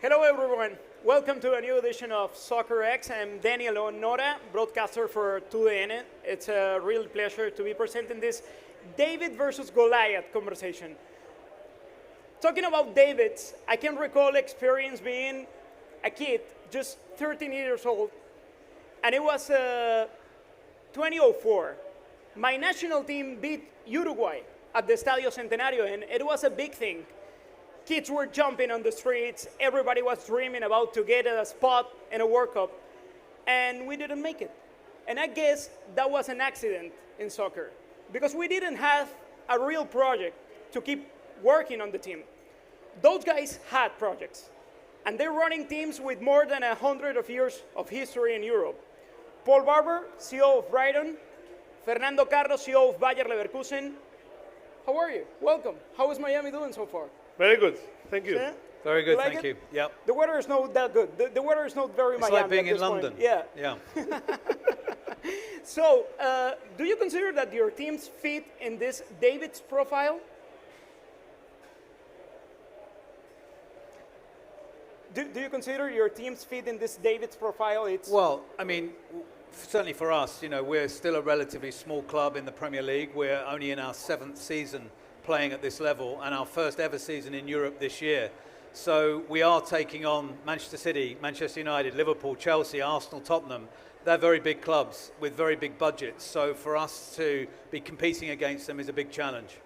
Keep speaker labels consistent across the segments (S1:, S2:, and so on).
S1: Hello everyone, welcome to a new edition of Soccerex. I'm Daniel Onora, broadcaster for 2DN. It's a real pleasure to be presenting this David versus Goliath conversation. Talking about Davids, I can recall experience being a kid, just 13 years old, and it was 2004. My national team beat Uruguay at the Estadio Centenario, and it was a big thing. Kids were jumping on the streets. Everybody was dreaming about to get a spot in a World Cup, and we didn't make it. And I guess that was an accident in soccer because we didn't have a real project to keep working on the team. Those guys had projects, and they're running teams with more than 100 years of history in Europe. Paul Barber, CEO of Brighton, Fernando Carlos, CEO of Bayer Leverkusen. How are you? Welcome. How is Miami doing so far?
S2: Very good. Thank you.
S1: Yeah?
S3: Very good,
S1: Like
S3: thank
S1: it?
S3: you. Yep.
S1: The weather is not that good. The weather is not very
S3: It's
S1: Miami
S3: like being
S1: at
S3: in
S1: this
S3: London.
S1: point. Yeah.
S3: Yeah.
S1: So, do you consider that your teams fit in this David's profile? Do you consider your teams fit in this David's profile?
S3: Well, I mean, certainly for us, you know, we're still a relatively small club in the Premier League. We're only in our 7th season playing at this level and our first ever season in Europe this year. So we are taking on Manchester City, Manchester United, Liverpool, Chelsea, Arsenal, Tottenham. They're very big clubs with very big budgets. So for us to be competing against them is a big challenge.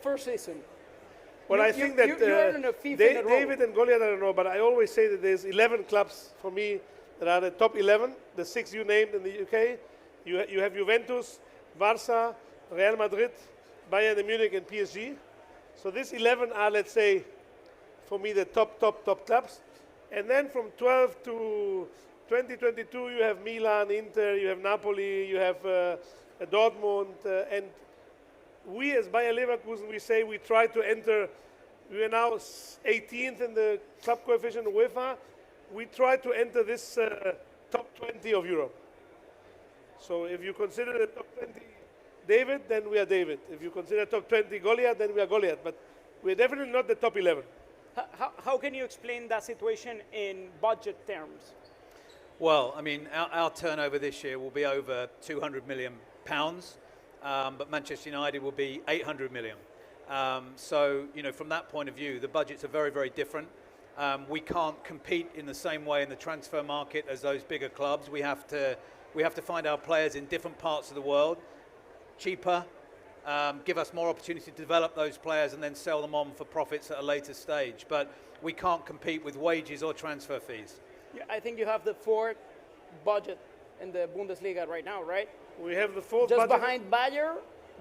S1: First season.
S2: Well, I think that
S1: you're in a FIFA in a row.
S2: David and Goliath, I don't know, but I always say that there's 11 clubs for me that are the top 11, the 6 you named in the UK. You have Juventus, Barca, Real Madrid, Bayern Munich, and PSG. So these 11 are, let's say, for me, the top clubs. And then from 12 to 2022, you have Milan, Inter, you have Napoli, you have Dortmund, and we as Bayer Leverkusen, we say we try to enter, we are now 18th in the club coefficient UEFA. We try to enter this top 20 of Europe. So if you consider the top 20 David, then we are David. If you consider top 20 Goliath, then we are Goliath. But we're definitely not the top 11.
S1: How can you explain that situation in budget terms?
S3: Well, I mean, our turnover this year will be over £200 million, but Manchester United will be 800 million. So, you know, from that point of view, the budgets are very, very different. We can't compete in the same way in the transfer market as those bigger clubs. We have to find our players in different parts of the world, cheaper, give us more opportunity to develop those players and then sell them on for profits at a later stage. But we can't compete with wages or transfer fees.
S1: Yeah, I think you have the fourth budget in the Bundesliga right now, right?
S2: We have the fourth
S1: Just
S2: budget.
S1: behind Bayern,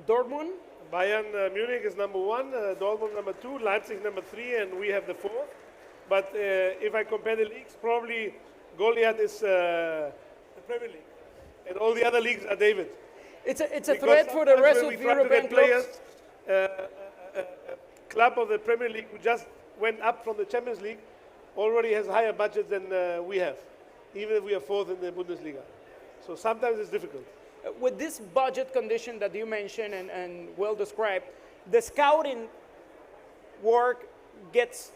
S1: Dortmund.
S2: Bayern Munich is number 1, Dortmund number 2, Leipzig number 3, and we have the 4th. But if I compare the leagues, probably Goliath is the Premier League. And all the other leagues are David.
S1: It's a threat for the rest of the European
S2: players.
S1: clubs.
S2: Club of the Premier League who just went up from the Champions League already has higher budget than we have, even if we are 4th in the Bundesliga. So sometimes it's difficult.
S1: With this budget condition that you mentioned and well described, the scouting work gets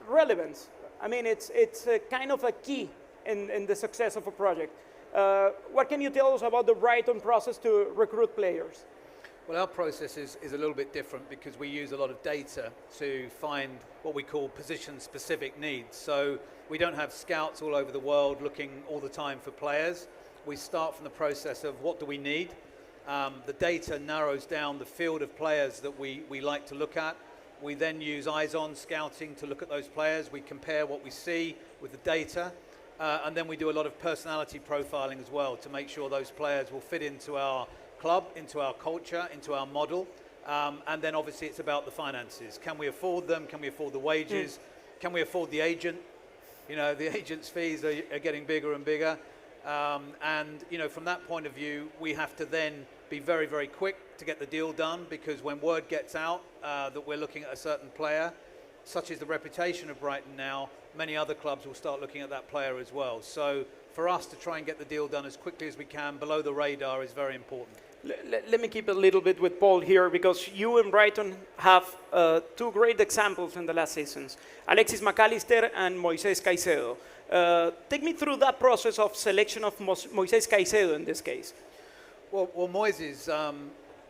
S1: relevance. I mean, it's a kind of a key in the success of a project. What can you tell us about the Brighton process to recruit players?
S3: Well, our process is a little bit different because we use a lot of data to find what we call position-specific needs. So we don't have scouts all over the world looking all the time for players. We start from the process of what do we need. The data narrows down the field of players that we like to look at. We then use eyes-on scouting to look at those players. We compare what we see with the data. And then we do a lot of personality profiling as well to make sure those players will fit into our club, into our culture, into our model. And then obviously it's about the finances. Can we afford them? Can we afford the wages? Can we afford the agent? You know, the agent's fees are getting bigger and bigger. And, you know, from that point of view, we have to then be very, very quick to get the deal done because when word gets out that we're looking at a certain player, such is the reputation of Brighton now, many other clubs will start looking at that player as well. So for us to try and get the deal done as quickly as we can below the radar is very important.
S1: Let me keep a little bit with Paul here because you and Brighton have two great examples in the last seasons, Alexis McAllister and Moises Caicedo. Take me through that process of selection of Moises Caicedo in this case.
S3: Well, Moises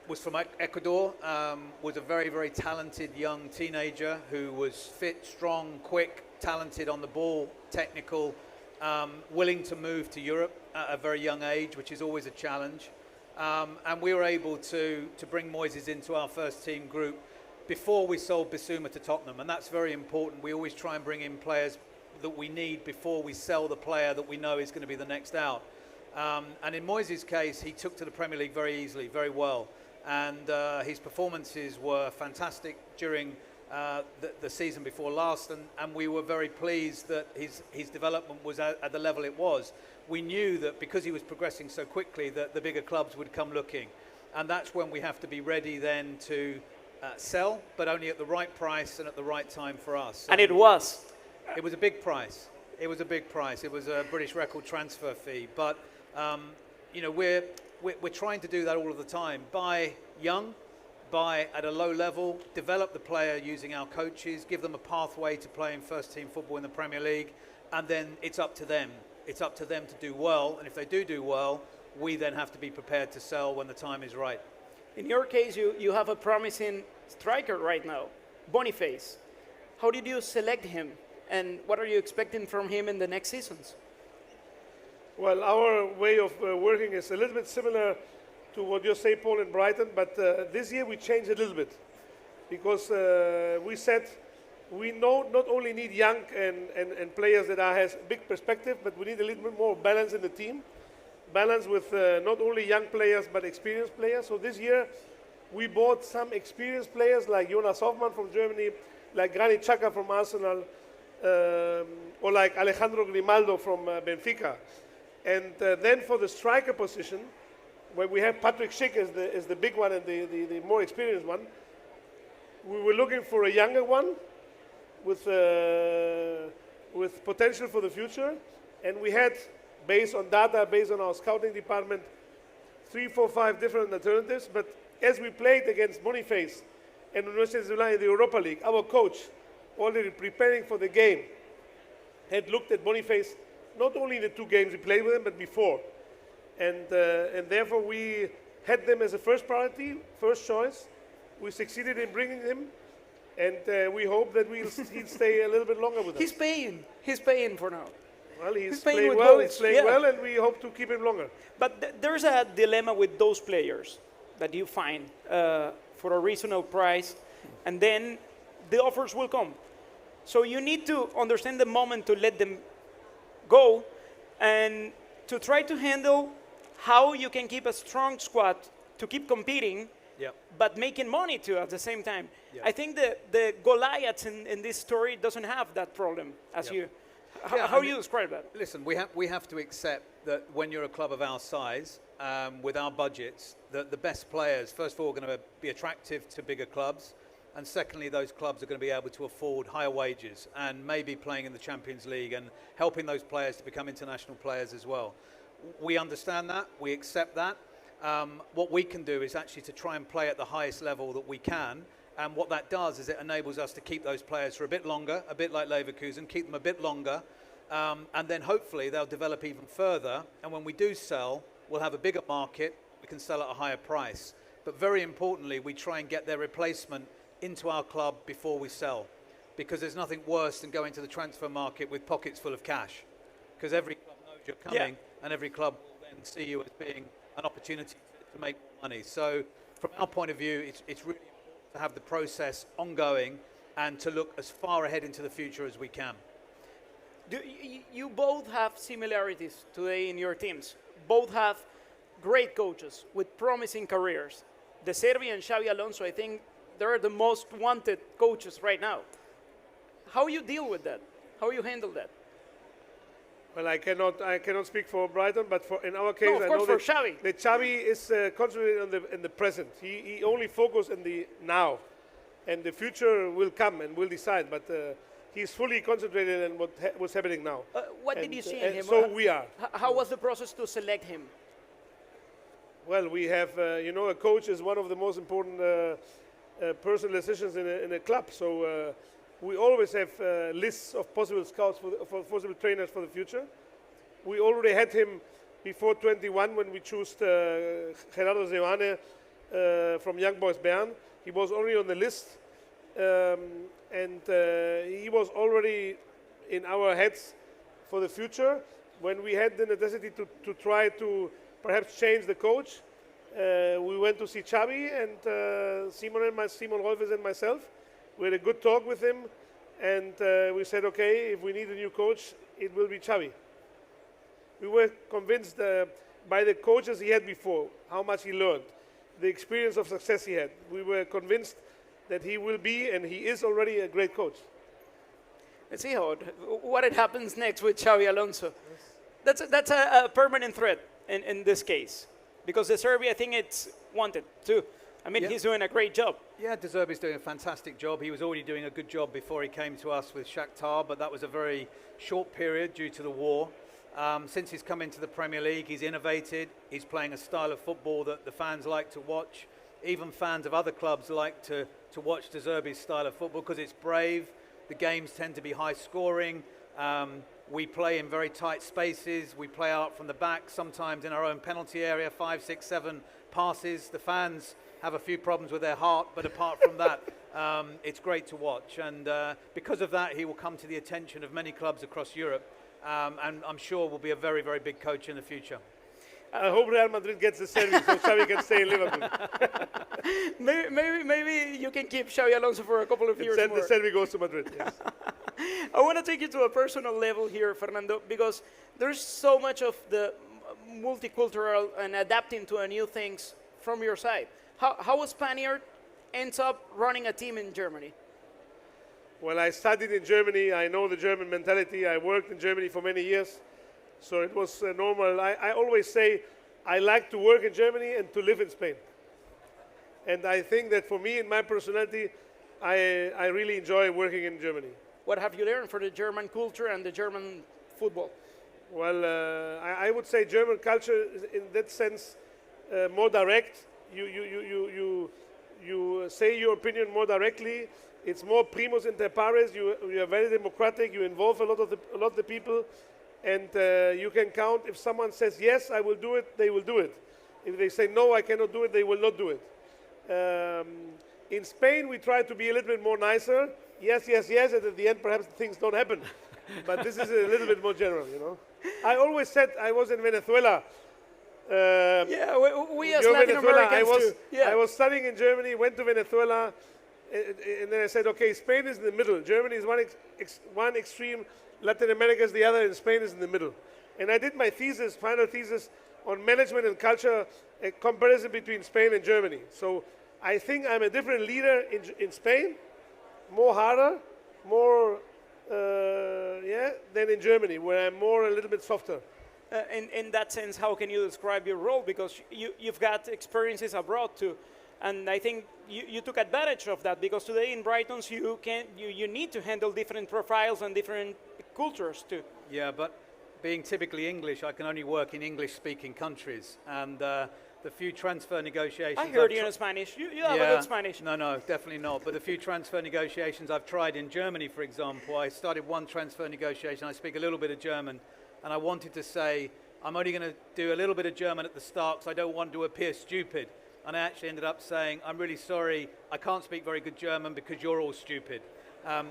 S3: was from Ecuador, was a very, very talented young teenager who was fit, strong, quick, talented on the ball, technical, willing to move to Europe at a very young age, which is always a challenge. And we were able to bring Moises into our first team group before we sold Bissouma to Tottenham, and that's very important. We always try and bring in players that we need before we sell the player that we know is going to be the next out. And in Moises' case, he took to the Premier League very easily, very well, and his performances were fantastic during the season before last, and we were very pleased that his development was at the level it was. We knew that because he was progressing so quickly that the bigger clubs would come looking, and that's when we have to be ready then to sell, but only at the right price and at the right time for us.
S1: And it was.
S3: It was a big price. It was a big price. It was a British record transfer fee, but we're trying to do that all of the time. Buy young, buy at a low level, develop the player using our coaches, give them a pathway to play in first team football in the Premier League, and then it's up to them. It's up to them to do well, and if they do well, we then have to be prepared to sell when the time is right.
S1: In your case, you have a promising striker right now, Boniface. How did you select him, and what are you expecting from him in the next seasons?
S2: Well, our way of working is a little bit similar to what you say, Paul, in Brighton, but this year we changed a little bit because we said we not only need young and players that has big perspective, but we need a little bit more balance in the team. Balance with not only young players, but experienced players. So this year, we bought some experienced players like Jonas Hoffmann from Germany, like Granit Xhaka from Arsenal, or like Alejandro Grimaldo from Benfica. And then for the striker position, where we have Patrick Schick as the big one and the more experienced one, we were looking for a younger one with potential for the future, and we had, based on data, based on our scouting department, 3, 4, 5 different alternatives. But as we played against Boniface and Universidad de Sevilla in the Europa League, our coach, already preparing for the game, had looked at Boniface not only in the 2 games we played with him, but before, and therefore we had them as a first priority, first choice. We succeeded in bringing him. And we hope that he'll stay a little bit longer with us.
S1: He's paying for now.
S2: Well, he's
S1: playing
S2: playing well,
S1: goals,
S2: and we hope to keep him longer.
S1: But there's a dilemma with those players that you find for a reasonable price, and then the offers will come. So you need to understand the moment to let them go and to try to handle how you can keep a strong squad to keep competing, but making money too at the same time. I think the Goliath in this story doesn't have that problem as you. How do you describe that?
S3: Listen, we have to accept that when you're a club of our size, with our budgets, that the best players, first of all, are going to be attractive to bigger clubs, and secondly, those clubs are going to be able to afford higher wages and maybe playing in the Champions League and helping those players to become international players as well. We understand that, we accept that. What we can do is actually to try and play at the highest level that we can, and what that does is it enables us to keep those players for a bit longer, a bit like Leverkusen, keep them a bit longer, and then hopefully they'll develop even further, and when we do sell, we'll have a bigger market, we can sell at a higher price. But very importantly, we try and get their replacement into our club before we sell, because there's nothing worse than going to the transfer market with pockets full of cash, because every club knows you're coming, and every club will then see you as being an opportunity to make more money. So from our point of view, it's really important to have the process ongoing and to look as far ahead into the future as we can.
S1: You both have similarities today in your teams. Both have great coaches with promising careers. De Zerbi and Xabi Alonso, I think they're the most wanted coaches right now. How you deal with that? How you handle that?
S2: Well, I cannot speak for Brighton, but in our case,
S1: I know
S2: that Xabi is concentrated in the present. He only focuses on the now, and the future will come and will decide. But he's fully concentrated on what's happening now.
S1: What did you see in him?
S2: So we are.
S1: How was the process to select him?
S2: Well, we have, a coach is one of the most important personal decisions in a club. So we always have lists of possible scouts for possible trainers for the future. We already had him before 21 when we chose Gerardo Seoane from Young Boys Bern. He was already on the list, and he was already in our heads for the future. When we had the necessity to try to perhaps change the coach, we went to see Xavi and Simon Rolfes and myself. We had a good talk with him, and we said, okay, if we need a new coach, it will be Xavi. We were convinced by the coaches he had before, how much he learned, the experience of success he had. We were convinced that he will be, and he is already, a great coach.
S1: Let's see what happens next with Xavi Alonso. Yes. That's a permanent threat in this case, because the Serbia, I think it's wanted too. I mean, he's doing a great job.
S3: Yeah, De Zerbi's doing a fantastic job. He was already doing a good job before he came to us with Shakhtar, but that was a very short period due to the war. Since he's come into the Premier League, he's innovated. He's playing a style of football that the fans like to watch. Even fans of other clubs like to watch De Zerbi's style of football because it's brave. The games tend to be high scoring. We play in very tight spaces. We play out from the back, sometimes in our own penalty area, 5, 6, 7 passes. The fans have a few problems with their heart, but apart from that, it's great to watch. And because of that, he will come to the attention of many clubs across Europe. And I'm sure will be a very, very big coach in the future.
S2: I hope Real Madrid gets the service so Xavi can stay in Liverpool.
S1: maybe you can keep Xavi Alonso for a couple of years more.
S2: The service goes to Madrid, yes.
S1: I want to take you to a personal level here, Fernando, because there's so much of the multicultural and adapting to new things from your side. How a Spaniard ends up running a team in Germany?
S2: Well, I studied in Germany. I know the German mentality. I worked in Germany for many years. So it was normal. I always say I like to work in Germany and to live in Spain. And I think that for me, in my personality, I really enjoy working in Germany.
S1: What have you learned for the German culture and the German football?
S2: Well, I would say German culture is in that sense more direct. You say your opinion more directly. It's more primus inter pares. You are very democratic. You involve a lot of the people, and you can count. If someone says yes, I will do it, they will do it. If they say no, I cannot do it, they will not do it. In Spain, we try to be a little bit more nicer. Yes, yes, yes, and at the end, perhaps things don't happen. But this is a little bit more general, you know. I always said I was in Venezuela.
S1: We as Latin Americans too. Yeah.
S2: I was studying in Germany, went to Venezuela, and then I said, okay, Spain is in the middle. Germany is one extreme, Latin America is the other, and Spain is in the middle. And I did my final thesis, on management and culture, a comparison between Spain and Germany. So I think I'm a different leader in Spain, more harder, more, than in Germany, where I'm more a little bit softer.
S1: In that sense, how can you describe your role? Because you've got experiences abroad too. And I think you took advantage of that, because today in Brighton's you need to handle different profiles and different cultures too.
S3: Yeah, but being typically English, I can only work in English-speaking countries. And the few transfer negotiations...
S1: I heard you in Spanish. You have a good Spanish.
S3: No, definitely not. But the few transfer negotiations I've tried in Germany, for example, I started one transfer negotiation. I speak a little bit of German. And I wanted to say, I'm only going to do a little bit of German at the start because I don't want to appear stupid. And I actually ended up saying, I'm really sorry, I can't speak very good German because you're all stupid,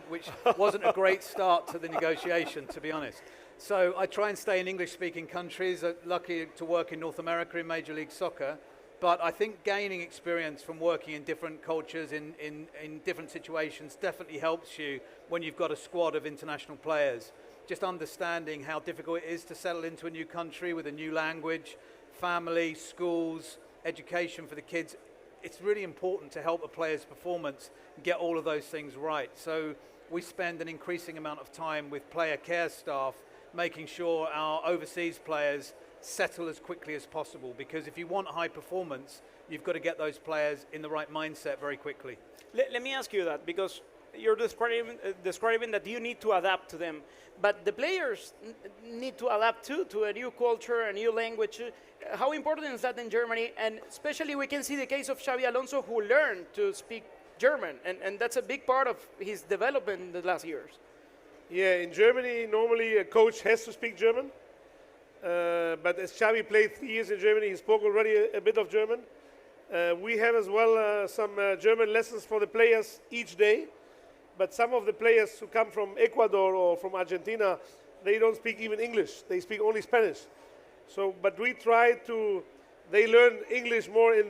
S3: which wasn't a great start to the negotiation, to be honest. So I try and stay in English-speaking countries. Lucky to work in North America in Major League Soccer. But I think gaining experience from working in different cultures, in different situations, definitely helps you when you've got a squad of international players. Just understanding how difficult it is to settle into a new country with a new language, family, schools, education for the kids. It's really important to help a player's performance get all of those things right. So we spend an increasing amount of time with player care staff, making sure our overseas players settle as quickly as possible, because if you want high performance, you've got to get those players in the right mindset very quickly.
S1: Let me ask you that, because you're describing that you need to adapt to them, but the players need to adapt too to a new culture, a new language. How important is that in Germany? And especially we can see the case of Xabi Alonso, who learned to speak German, and that's a big part of his development in the last years.
S2: Yeah, in Germany, normally a coach has to speak German. But as Xavi played 3 years in Germany, he spoke already a bit of German. We have as well some German lessons for the players each day. But some of the players who come from Ecuador or from Argentina, they don't speak even English. They speak only Spanish. So, but we try to. They learn English more with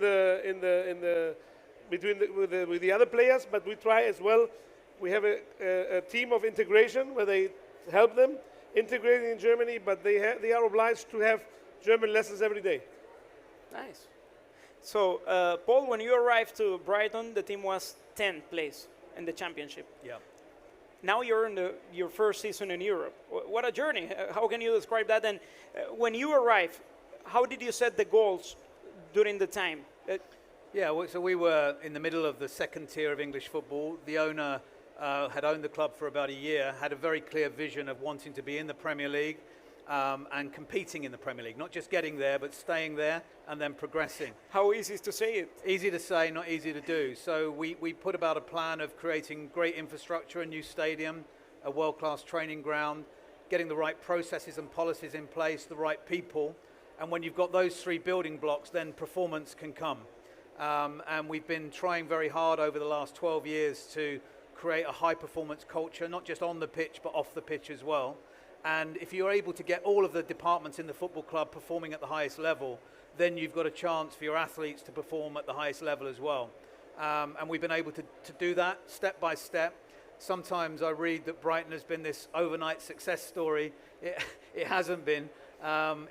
S2: the other players. But we try as well. We have a team of integration where they help them integrating in Germany, but they are obliged to have German lessons every day.
S1: Nice. So, Paul, when you arrived to Brighton, the team was 10th place in the championship.
S3: Yeah.
S1: Now you're in your first season in Europe. What a journey. How can you describe that? And when you arrived, how did you set the goals during the time?
S3: Yeah, well, so we were in the middle of the second tier of English football. The owner had owned the club for about a year, had a very clear vision of wanting to be in the Premier League and competing in the Premier League, not just getting there, but staying there and then progressing.
S1: How easy is to say it?
S3: Easy to say, not easy to do. So we put about a plan of creating great infrastructure, a new stadium, a world-class training ground, getting the right processes and policies in place, the right people. And when you've got those three building blocks, then performance can come. And we've been trying very hard over the last 12 years to create a high-performance culture, not just on the pitch, but off the pitch as well. And if you're able to get all of the departments in the football club performing at the highest level, then you've got a chance for your athletes to perform at the highest level as well. And we've been able to do that step by step. Sometimes I read that Brighton has been this overnight success story. It hasn't been.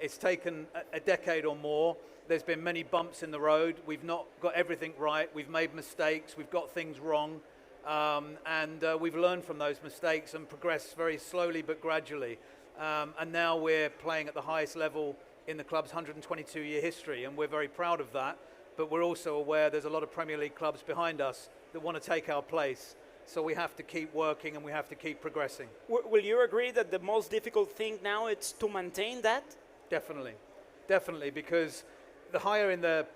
S3: It's taken a decade or more. There's been many bumps in the road. We've not got everything right. We've made mistakes. We've got things wrong. And we've learned from those mistakes and progressed very slowly but gradually. And now we're playing at the highest level in the club's 122-year history, and we're very proud of that. But we're also aware there's a lot of Premier League clubs behind us that want to take our place. So we have to keep working and we have to keep progressing.
S1: Will you agree that the most difficult thing now is to maintain that?
S3: Definitely. Definitely, because the higher in the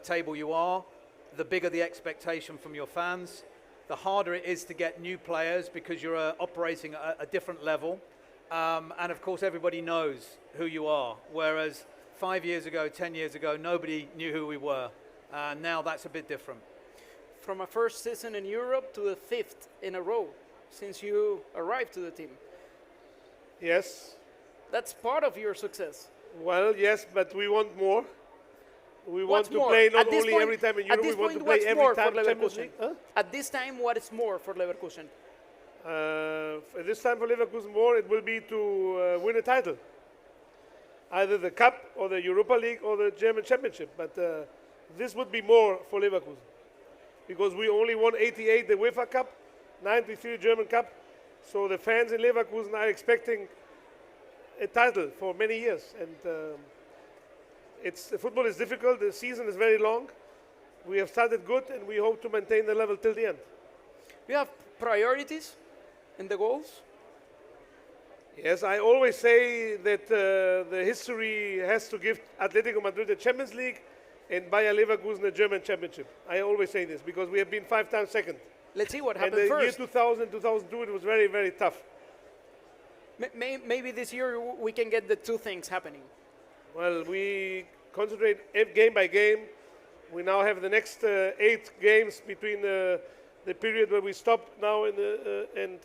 S3: table you are, the bigger the expectation from your fans. The harder it is to get new players because you're operating at a different level. And of course, everybody knows who you are. Whereas 5 years ago, 10 years ago, nobody knew who we were. Now that's a bit different.
S1: From a first season in Europe to the 5th in a row since you arrived to the team.
S2: Yes.
S1: That's part of your success.
S2: Well, yes, but we want more. We want
S1: What's
S2: to
S1: more?
S2: play not
S1: At this
S2: only
S1: point-
S2: every time in
S1: at
S2: Europe,
S1: this
S2: we want
S1: point,
S2: to play
S1: what's
S2: every
S1: more
S2: time
S1: for
S2: Champions
S1: Leverkusen?
S2: League. Huh?
S1: At this time, what is more for Leverkusen?
S2: At this time for Leverkusen more, it will be to win a title. Either the Cup or the Europa League or the German Championship. But this would be more for Leverkusen. Because we only won 88 the UEFA Cup, 93 German Cup. So the fans in Leverkusen are expecting a title for many years. And football is difficult. The season is very long. We have started good and we hope to maintain the level till the end.
S1: You have priorities in the goals?
S2: Yes, I always say that the history has to give Atletico Madrid the Champions League and Bayer Leverkusen the German Championship. I always say this because we have been 5 times second.
S1: Let's see what
S2: And
S1: happened
S2: the
S1: first.
S2: year 2000, 2002, it was very, very tough.
S1: Maybe this year we can get the two things happening.
S2: Well, we concentrate game by game. We now have the next 8 games between the period where we stop now and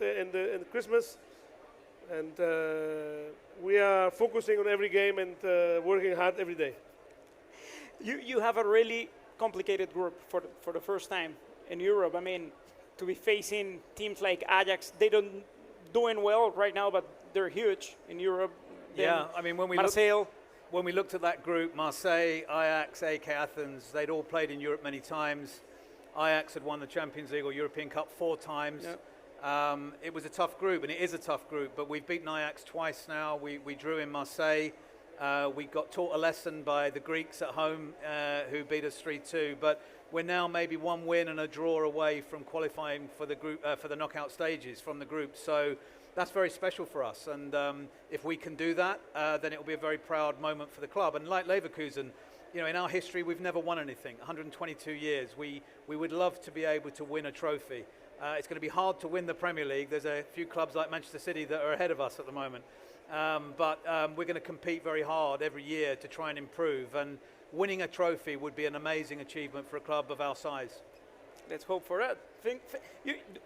S2: Christmas. And we are focusing on every game and working hard every day.
S1: You have a really complicated group for the first time in Europe. I mean, to be facing teams like Ajax, they don't doing well right now, but they're huge in Europe.
S3: Yeah, I mean, when we looked at that group, Marseille, Ajax, AK Athens, they'd all played in Europe many times. Ajax had won the Champions League or European Cup 4 times. Yep. It was a tough group, and it is a tough group, but we've beaten Ajax twice now. We drew in Marseille. We got taught a lesson by the Greeks at home who beat us 3-2, but we're now maybe one win and a draw away from qualifying for the group for the knockout stages from the group. So that's very special for us, and if we can do that, then it will be a very proud moment for the club. And like Leverkusen, you know, in our history, we've never won anything. 122 years. We would love to be able to win a trophy. It's going to be hard to win the Premier League. There's a few clubs like Manchester City that are ahead of us at the moment. But we're going to compete very hard every year to try and improve. And winning a trophy would be an amazing achievement for a club of our size.
S1: Let's hope for that.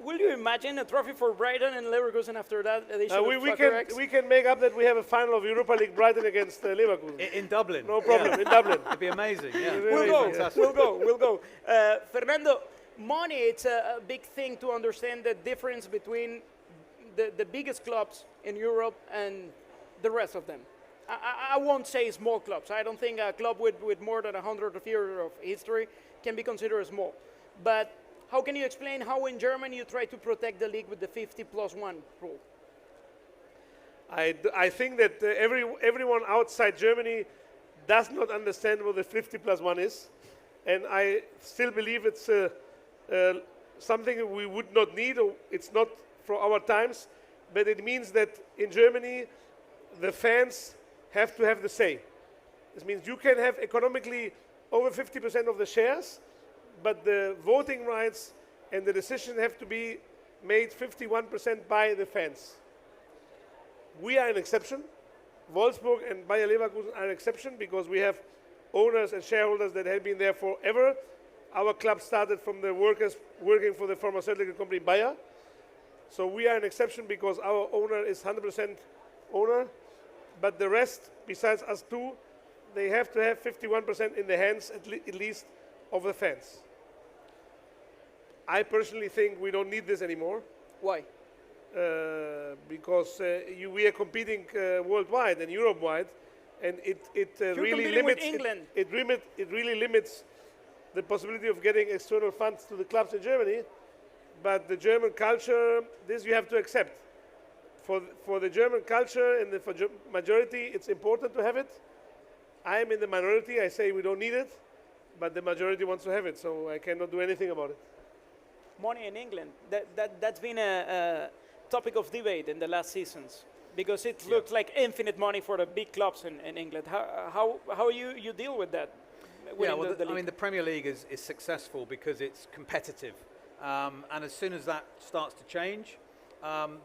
S1: Will you imagine a trophy for Brighton and Leverkusen after that edition of Soccerex?
S2: We can make up that we have a final of Europa League Brighton against Leverkusen.
S3: In Dublin.
S2: No problem, in Dublin.
S3: It'd be amazing, yeah.
S1: We'll go. Fernando, money, it's a big thing to understand the difference between the biggest clubs in Europe and the rest of them. I won't say small clubs. I don't think a club with more than 100 years of history can be considered small. But how can you explain how in Germany you try to protect the league with the 50+1 rule?
S2: I think that everyone outside Germany does not understand what the 50+1 is. And I still believe it's something we would not need, or it's not for our times. But it means that in Germany, the fans have to have the say. This means you can have economically over 50% of the shares, but the voting rights and the decision have to be made 51% by the fans. We are an exception. Wolfsburg and Bayer Leverkusen are an exception because we have owners and shareholders that have been there forever. Our club started from the workers working for the pharmaceutical company Bayer. So we are an exception because our owner is 100% owner. But the rest, besides us two, they have to have 51% in the hands, at least, of the fans. I personally think we don't need this anymore.
S1: Why?
S2: Because we are competing worldwide and Europe-wide, and it really limits.
S1: England.
S2: It really limits the possibility of getting external funds to the clubs in Germany. But the German culture, this you have to accept. For the German culture and for majority, it's important to have it. I am in the minority. I say we don't need it, but the majority wants to have it, so I cannot do anything about it.
S1: Money in England, that's been a topic of debate in the last seasons because it looks like infinite money for the big clubs in England. How you deal with that?
S3: Yeah, well, I mean, the Premier League is successful because it's competitive. And as soon as that starts to change,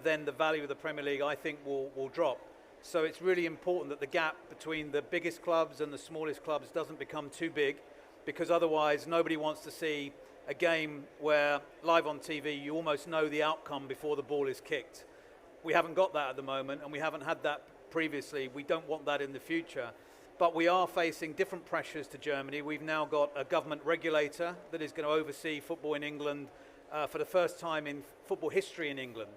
S3: then the value of the Premier League, I think, will drop. So it's really important that the gap between the biggest clubs and the smallest clubs doesn't become too big, because otherwise nobody wants to see a game where live on TV you almost know the outcome before the ball is kicked. We haven't got that at the moment, and we haven't had that previously. We don't want that in the future. But we are facing different pressures to Germany. We've now got a government regulator that is going to oversee football in England for the first time in football history in England,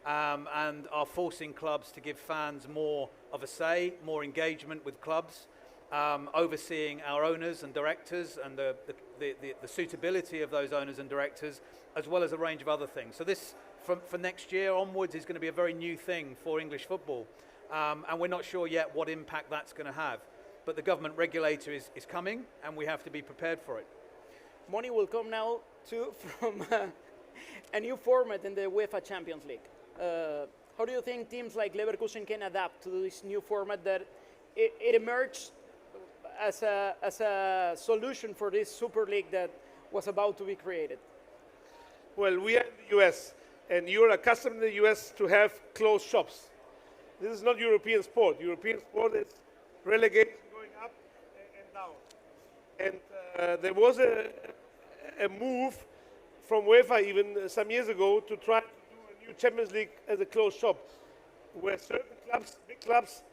S3: and are forcing clubs to give fans more of a say, more engagement with clubs, overseeing our owners and directors and the suitability of those owners and directors, as well as a range of other things. So this, for next year onwards, is going to be a very new thing for English football, and we're not sure yet what impact that's going to have. But the government regulator is coming, and we have to be prepared for it.
S1: Money will come now from a new format in the UEFA Champions League. How do you think teams like Leverkusen can adapt to this new format that it emerged as a solution for this Super League that was about to be created?
S2: Well, we are in the US, and you're accustomed in the US to have closed shops. This is not European sport. European sport is relegation going up and down. And there was a move from UEFA even some years ago to try to do a new Champions League as a closed shop, where certain clubs, big clubs,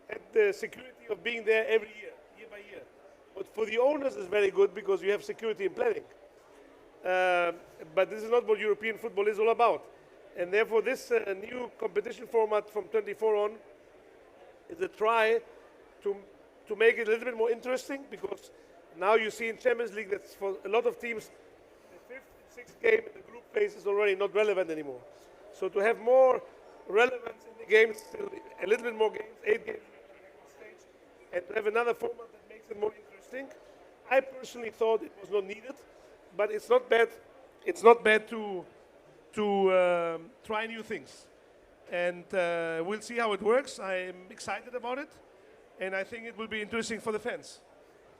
S2: had the security of being there every year, year by year. But for the owners, it's very good because you have security in planning. But this is not what European football is all about. And therefore, this new competition format from 24 on is a try to make it a little bit more interesting, because now you see in Champions League that for a lot of teams, the 5th and 6th game in the group phase is already not relevant anymore. So to have more relevance in the games, a little bit more games, 8 games on the stage, and to have another format that makes it more interesting. I personally thought it was not needed, but it's not bad. It's not bad to try new things, and we'll see how it works. I'm excited about it, and I think it will be interesting for the fans.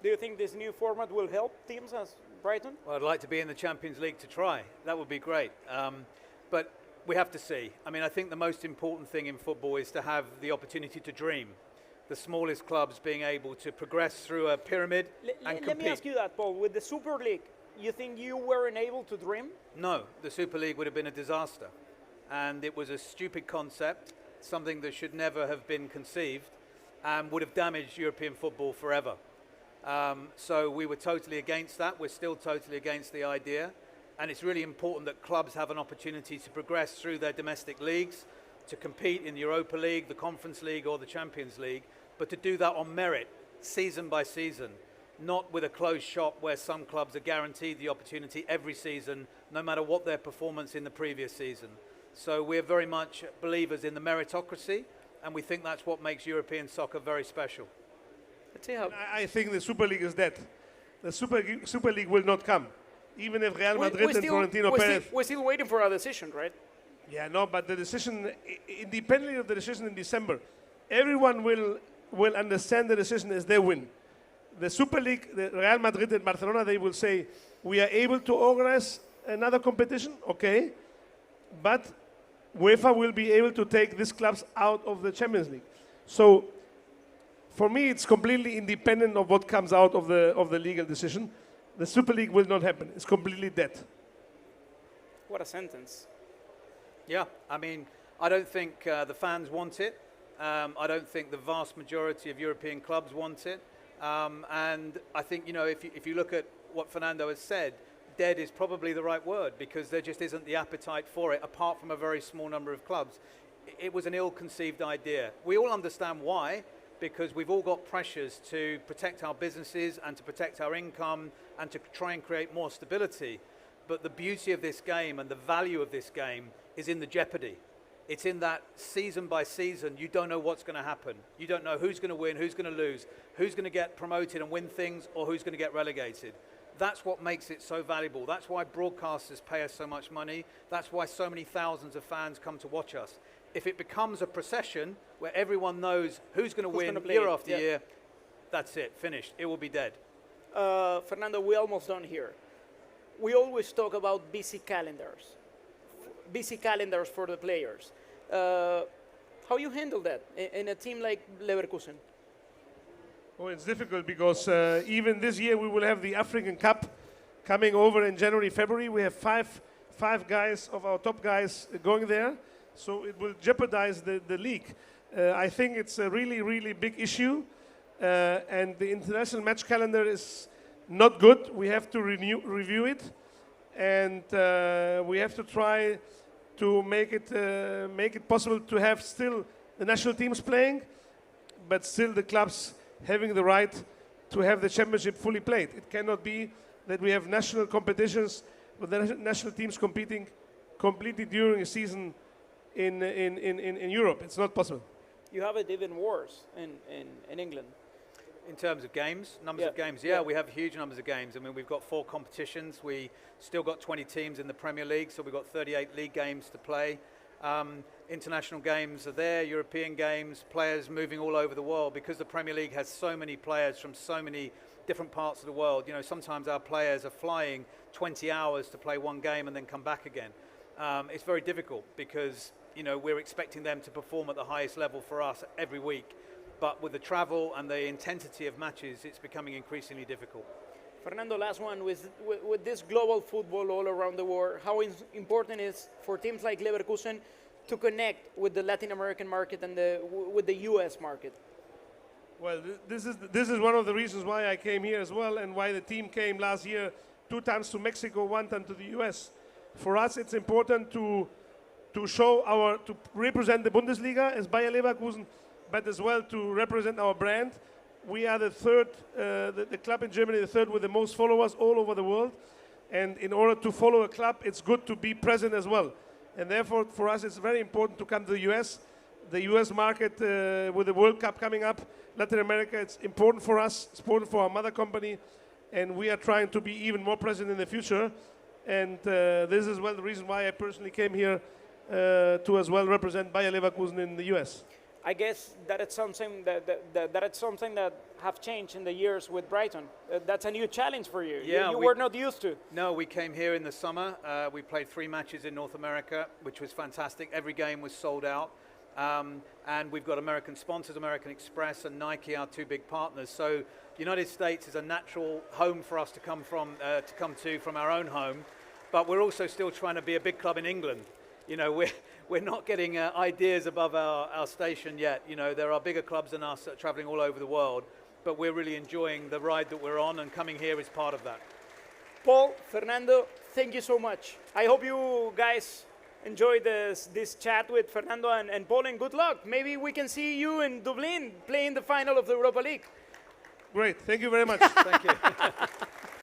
S1: Do you think this new format will help teams as Brighton?
S3: Well, I'd like to be in the Champions League to try. That would be great. But we have to see. I mean, I think the most important thing in football is to have the opportunity to dream. The smallest clubs being able to progress through a pyramid and compete.
S1: Let me ask you that, Paul. With the Super League, you think you weren't able to dream?
S3: No, the Super League would have been a disaster. And it was a stupid concept, something that should never have been conceived and would have damaged European football forever. So we were totally against that. We're still totally against the idea. And it's really important that clubs have an opportunity to progress through their domestic leagues, to compete in the Europa League, the Conference League or the Champions League, but to do that on merit, season by season, not with a closed shop where some clubs are guaranteed the opportunity every season, no matter what their performance in the previous season. So we're very much believers in the meritocracy, and we think that's what makes European soccer very special.
S1: Let's see how.
S2: I think the Super League is dead. The Super League will not come, even if Real Madrid and Florentino Perez.
S1: We're still waiting for a decision, right?
S2: Yeah, no, but the decision, independently of the decision in December, everyone will understand the decision as they win. The Super League, the Real Madrid and Barcelona, they will say, we are able to organize another competition, okay, but UEFA will be able to take these clubs out of the Champions League. So, for me, it's completely independent of what comes out of the legal decision. The Super League will not happen. It's completely dead.
S1: What a sentence.
S3: Yeah, I mean, I don't think the fans want it. I don't think the vast majority of European clubs want it. And I think, you know, if you look at what Fernando has said, dead is probably the right word, because there just isn't the appetite for it, apart from a very small number of clubs. It was an ill-conceived idea. We all understand why, because we've all got pressures to protect our businesses and to protect our income and to try and create more stability. But the beauty of this game and the value of this game is in the jeopardy. It's in that season by season, you don't know what's going to happen. You don't know who's going to win, who's going to lose, who's going to get promoted and win things, or who's going to get relegated. That's what makes it so valuable. That's why broadcasters pay us so much money. That's why so many thousands of fans come to watch us. If it becomes a procession where everyone knows who's going to win year after year, that's it, finished. It will be dead.
S1: Fernando, we're almost done here. We always talk about busy calendars for the players. How you handle that in a team like Leverkusen?
S2: Oh, it's difficult because even this year we will have the African Cup coming over in January, February. We have five guys of our top guys going there, so it will jeopardize the league. I think it's a really, really big issue, and the international match calendar is not good. We have to review it, and we have to try to make it possible to have still the national teams playing, but still the clubs having the right to have the championship fully played. It cannot be that we have national competitions with the national teams competing completely during a season in Europe. It's not possible.
S1: You have it even worse in England.
S3: In terms of games, numbers of games, we have huge numbers of games. I mean, we've got 4 competitions. We still got 20 teams in the Premier League, so we've got 38 league games to play. International games are there, European games, players moving all over the world, because the Premier League has so many players from so many different parts of the world. You know, sometimes our players are flying 20 hours to play one game and then come back again. It's very difficult because, you know, we're expecting them to perform at the highest level for us every week. But with the travel and the intensity of matches, it's becoming increasingly difficult.
S1: Fernando, last one. With this global football all around the world, how important is for teams like Leverkusen to connect with the Latin American market and with the US market?
S2: Well, this is one of the reasons why I came here as well, and why the team came last year 2 times to Mexico, 1 time to the US. For us, it's important to represent the Bundesliga as Bayer Leverkusen, but as well to represent our brand. We are the third, the club in Germany, the third with the most followers all over the world. And in order to follow a club, it's good to be present as well. And therefore, for us, it's very important to come to the US. the US market with the World Cup coming up, Latin America, it's important for us, it's important for our mother company, and we are trying to be even more present in the future. And this is well the reason why I personally came here to as well represent Bayer Leverkusen in the US.
S1: I guess that it's something that it's something that have changed in the years with Brighton. That's a new challenge for you.
S3: Yeah,
S1: you
S3: we
S1: were not used to.
S3: No, we came here in the summer. We played 3 matches in North America, which was fantastic. Every game was sold out. And we've got American sponsors, American Express and Nike, our 2 big partners. So the United States is a natural home for us to come to from our own home. But we're also still trying to be a big club in England. You know, we're not getting ideas above our station yet. You know, there are bigger clubs than us that are traveling all over the world, but we're really enjoying the ride that we're on, and coming here is part of that.
S1: Paul, Fernando, thank you so much. I hope you guys enjoyed this chat with Fernando and Paul, and good luck. Maybe we can see you in Dublin playing the final of the Europa League.
S2: Great, thank you very much.
S3: Thank you.